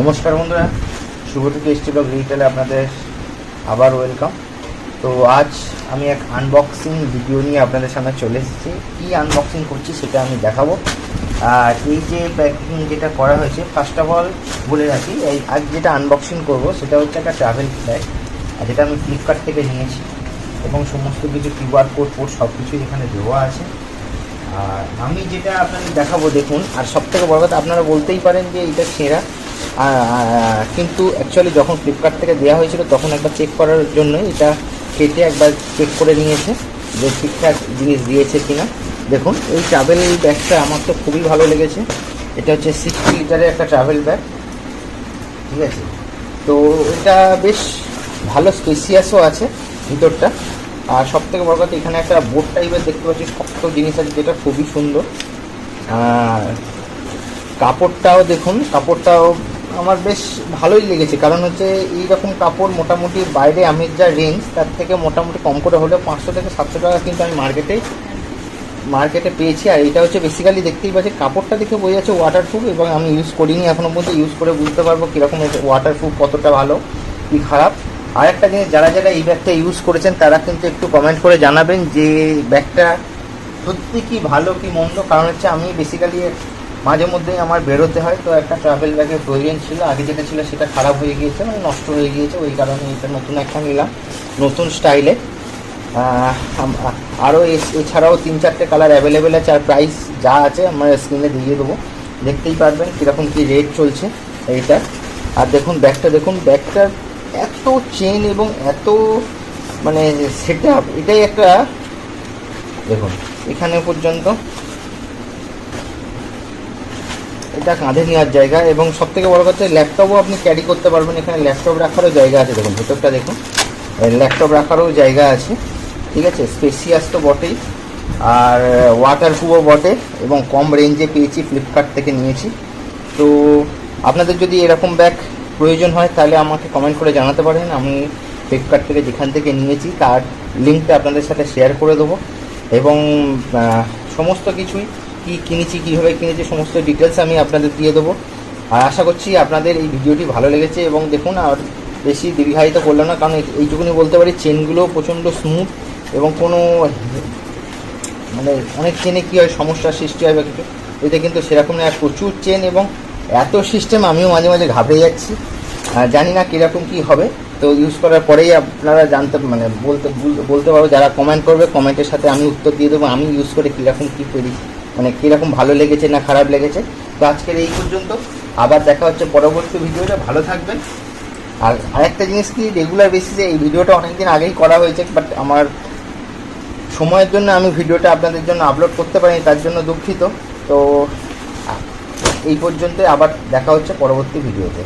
নমস্কার বন্ধুরা, শুভটুকু ST blog রিটেলে আপনাদের আবার ওয়েলকাম। তো আজ আমি এক আনবক্সিং ভিডিও নিয়ে আপনাদের সামনে চলে এসেছি। কী আনবক্সিং করছি সেটা আমি দেখাবো। আর এই যে প্যাকিং যেটা করা হয়েছে, ফার্স্ট অফ অল বলে রাখি, এই আজ যেটা আনবক্সিং করব সেটা হচ্ছে একটা ট্রাভেল ব্যাগ, আর যেটা আমি ফ্লিপকার্ট থেকে নিয়েছি এবং সমস্ত কিছু কিউআর কোড সব কিছুই এখানে দেওয়া আছে। আর আমি যেটা আপনাদের দেখাবো দেখুন, আর সবথেকে বড় কথা, আপনারা বলতেই পারেন যে এটা ছেঁড়া, কিন্তু অ্যাকচুয়ালি যখন ফ্লিপকার্ট থেকে দেওয়া হয়েছিল তখন একবার চেক করার জন্য এটা কেটে একবার চেক করে নিয়েছে যে ঠিকঠাক জিনিস দিয়েছে কিনা। দেখুন, এই ট্রাভেল ব্যাগটা আমার তো খুবই ভালো লেগেছে। এটা হচ্ছে 60 লিটারের একটা ট্রাভেল ব্যাগ, ঠিক আছে। তো এটা বেশ ভালো স্পেসিয়াসও আছে ভিতরটা। আর সবথেকে বড় কথা, এখানে একটা বোর্ড টাইপের দেখতে পাচ্ছি, শক্ত জিনিস আছে যেটা খুবই সুন্দর। আর কাপড়টাও দেখুন, কাপড়টাও আমার বেশ ভালোই লেগেছে, কারণ হচ্ছে এইরকম কাপড় মোটামুটি বাইরে আমি যা রেঞ্জ তার থেকে মোটামুটি কম করে হলেও 500 থেকে 700 টাকা কিন্তু আমি মার্কেটে পেয়েছি। আর এটা হচ্ছে বেসিক্যালি দেখতেই পাচ্ছি, কাপড়টা দেখে বোঝা যাচ্ছে ওয়াটারপ্রুফ, এবং আমি ইউজ করিনি এখনও পর্যন্ত, ইউজ করে বুঝতে পারবো কীরকম ওয়াটারপ্রুফ, কতটা ভালো কি খারাপ। আর একটা জিনিস, যারা এই ব্যাগটা ইউজ করেছেন তারা কিন্তু একটু কমেন্ট করে জানাবেন যে ব্যাগটা সত্যি কি ভালো কি মন্দ। কারণ হচ্ছে আমি বেসিক্যালি মাঝে মধ্যেই আমার বেরোতে হয়, তো একটা ট্রাভেল ব্যাগের প্রয়োজন ছিল। আগে যেটা ছিল সেটা খারাপ হয়ে গিয়েছে, মানে নষ্ট হয়ে গিয়েছে, ওই কারণে এটা নতুন একটা নিলাম, নতুন স্টাইলে। আরও এছাড়াও 3-4টে কালার অ্যাভেলেবেল আছে, আর প্রাইস যা আছে আমার স্ক্রিনে দিয়ে দেবো, দেখতেই পারবেন কীরকম কী রেট চলছে এইটা। আর দেখুন ব্যাগটা, দেখুন ব্যাগটার এত চেন এবং এত মানে সেট আপ, এটাই একটা দেখুন এখানে পর্যন্ত এটা কাঁধে নেওয়ার জায়গা, এবং সবথেকে বড় কথা ল্যাপটপও আপনি ক্যারি করতে পারবেন। এখানে ল্যাপটপ রাখারও জায়গা আছে, দেখুন ভেতরটা দেখুন, ল্যাপটপ রাখারও জায়গা আছে, ঠিক আছে। স্পেসিয়াস তো বটেই, আর ওয়াটারপ্রুফও বটে, এবং কম রেঞ্জে পেয়েছি, ফ্লিপকার্ট থেকে নিয়েছি। তো আপনাদের যদি এরকম ব্যাগ প্রয়োজন হয় তাহলে আমাকে কমেন্ট করে জানাতে পারেন। আমি ফ্লিপকার্ট থেকে যেখান থেকে নিয়েছি তার লিঙ্কটা আপনাদের সাথে শেয়ার করে দেবো, এবং সমস্ত কিছুই কী কিনেছি, কীভাবে কিনেছি, সমস্ত ডিটেলস আমি আপনাদের দিয়ে দেবো। আর আশা করছি আপনাদের এই ভিডিওটি ভালো লেগেছে। এবং দেখুন, আর বেশি দীর্ঘায়িত করলাম না, কারণ এইটুকুনি বলতে পারি চেনগুলো প্রচণ্ড স্মুথ, এবং কোনো মানে অনেক চেনে কী হয় সমস্যার সৃষ্টি হয় বা কিছু, এতে কিন্তু সেরকম না, প্রচুর চেন এবং এত সিস্টেম, আমিও মাঝে মাঝে ঘাবড়ে যাচ্ছি, জানি না কীরকম কী হবে। তো ইউজ করার পরেই আপনারা বলতে পারবো, যারা কমেন্ট করবে কমেন্টের সাথে আমি উত্তর দিয়ে দেবো আমি ইউজ করে কীরকম কী করি, মানে কীরকম ভালো লেগেছে না খারাপ লেগেছে। তো আজকের এই পর্যন্ত, আবার দেখা হচ্ছে পরবর্তী ভিডিওটা। ভালো থাকবেন। আর আরেকটা জিনিস কি, রেগুলার বেসিসে এই ভিডিওটা অনেকদিন আগেই করা হয়েছে, বাট আমার সময়ের জন্য আমি ভিডিওটা আপনাদের জন্য আপলোড করতে পারিনি, তার জন্য দুঃখিত। তো এই পর্যন্ত, আবার দেখা হচ্ছে পরবর্তী ভিডিওতে।